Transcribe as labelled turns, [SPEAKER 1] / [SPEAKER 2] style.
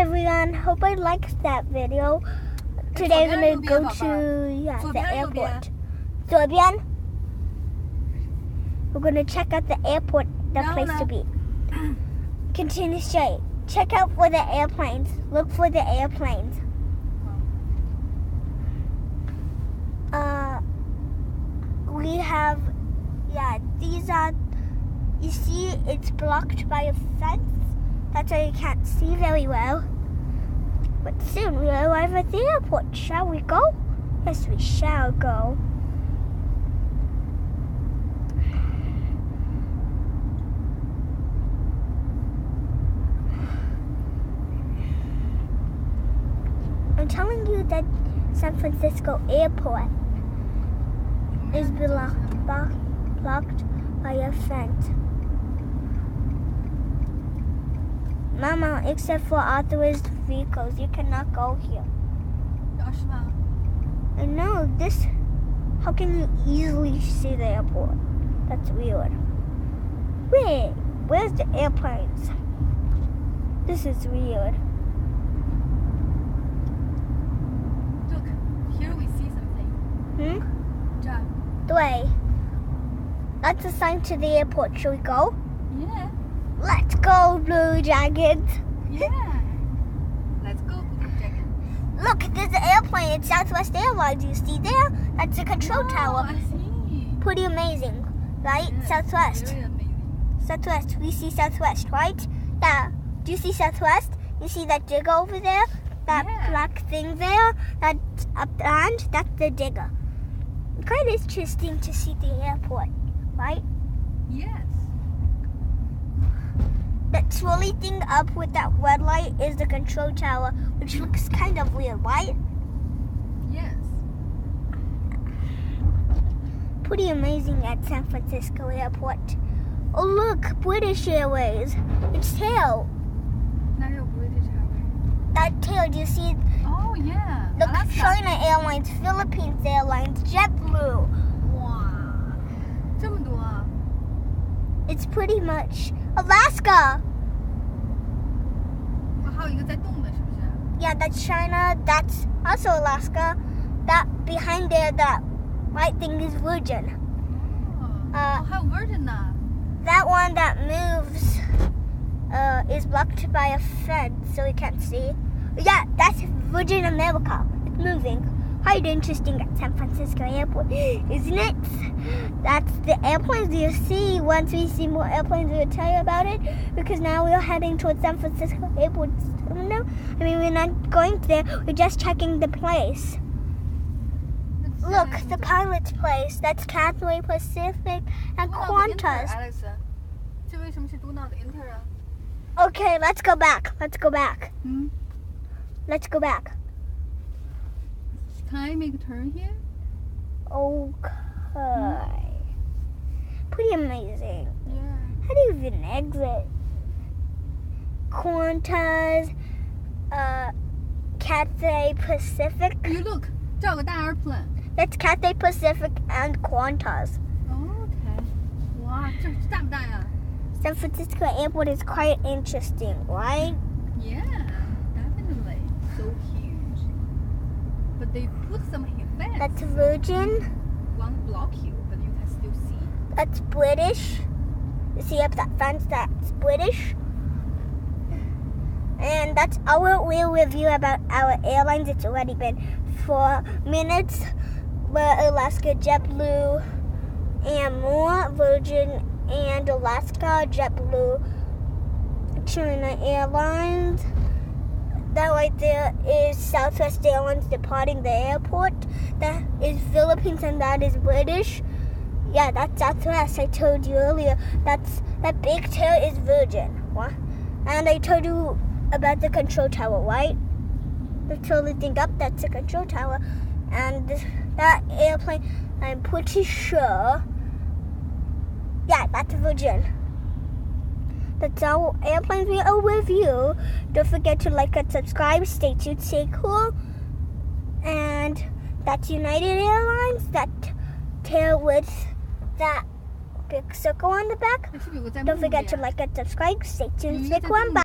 [SPEAKER 1] everyone, hope I liked that video. Today we're going to go to the airport. 左边 We're going to check out the airport, the place to be. Continue straight. Check out for the airplanes. Look for the airplanes. We have, these are, you see it's blocked by a fence. That's why you can't see very well. But soon we'll arrive at the airport. Shall we go? Yes, we shall go. I'm telling you that San Francisco airport is blocked by a fence. Mama, except for authorized vehicles, you cannot go here. I know this. How can you easily see the airport? That's weird. Wait, where's the airplanes? This is weird.
[SPEAKER 2] Look, here we see something.
[SPEAKER 1] Dway. That's a sign to the airport. Shall we go?
[SPEAKER 2] Yeah.
[SPEAKER 1] Let's go, Blue Jackets.
[SPEAKER 2] Yeah. Let's go, Blue Jacket.
[SPEAKER 1] Look, there's an airplane. It's Southwest Airlines. You see there? That's the control tower.
[SPEAKER 2] I see.
[SPEAKER 1] Pretty amazing, right?
[SPEAKER 2] Yes,
[SPEAKER 1] Southwest.
[SPEAKER 2] Very amazing.
[SPEAKER 1] Southwest. We see Southwest, right? Yeah. Do you see Southwest? You see that digger over there? That black thing there? That's up and that's the digger. Quite interesting to see the airport, right?
[SPEAKER 2] Yes.
[SPEAKER 1] That swirly thing up with that red light is the control tower, which looks kind of weird, right?
[SPEAKER 2] Yes.
[SPEAKER 1] Pretty amazing at San Francisco Airport. Oh look, British Airways. It's tail.
[SPEAKER 2] Now you're British Airways.
[SPEAKER 1] That tail, do you see?
[SPEAKER 2] Oh yeah.
[SPEAKER 1] Look,
[SPEAKER 2] Alaska.
[SPEAKER 1] China Airlines, Philippines Airlines, JetBlue.
[SPEAKER 2] 哇，这么多啊！
[SPEAKER 1] It's pretty much Alaska.
[SPEAKER 2] 还有一个在动的，是不是？
[SPEAKER 1] Yeah, that's China. That's also Alaska. That behind there, that white thing is Virgin.
[SPEAKER 2] 哦，还有 Virgin 呢。
[SPEAKER 1] That one that moves is blocked by a fence, so we can't see. Yeah, that's Virgin America. It's moving. Quite interesting at San Francisco Airport, isn't it? That's the airplanes you see. Once we see more airplanes, we'll tell you about it. Because now we're heading towards San Francisco Airport. No, I mean, we're not going there. We're just checking the place. Look, the pilot's place. That's Cathay Pacific and Qantas.
[SPEAKER 2] Alex， 这为什么是独闹的 Inter 啊？
[SPEAKER 1] Okay, let's go back. Let's go back.
[SPEAKER 2] 嗯
[SPEAKER 1] Let's go back.
[SPEAKER 2] Can I make a turn here?
[SPEAKER 1] Okay. Pretty amazing.
[SPEAKER 2] Yeah.
[SPEAKER 1] How do you even exit? Qantas, Cathay Pacific.
[SPEAKER 2] You look， 这有个大 airplane。
[SPEAKER 1] That's Cathay Pacific and Qantas.
[SPEAKER 2] OK。哇，这大不大呀
[SPEAKER 1] San Francisco Airport is quite interesting, right?
[SPEAKER 2] Yeah, definitely. So huge. But they put some fence.
[SPEAKER 1] That's Virgin.
[SPEAKER 2] Won't block you, but you can still see.
[SPEAKER 1] That's British. You see up that fence? That's British. And that's our real review about our airlines. It's already been 4 minutes. We're Alaska, JetBlue, and more Virgin and Alaska, JetBlue, China Airlines. That right there is Southwest Airlines departing the airport. That is Philippines and that is British. Yeah, that's Southwest. I told you earlier. That big tail is Virgin. What? And I told you about the control tower, right? The trolley thing up, that's the control tower. And that airplane, I'm pretty sure. Yeah, that's Virgin. That's our airplanes we will review. Don't forget to like and subscribe. Stay tuned, stay cool. And that's United Airlines. That tail with that big circle on the back. Don't forget to like and subscribe. Stay tuned, stay cool. Bye.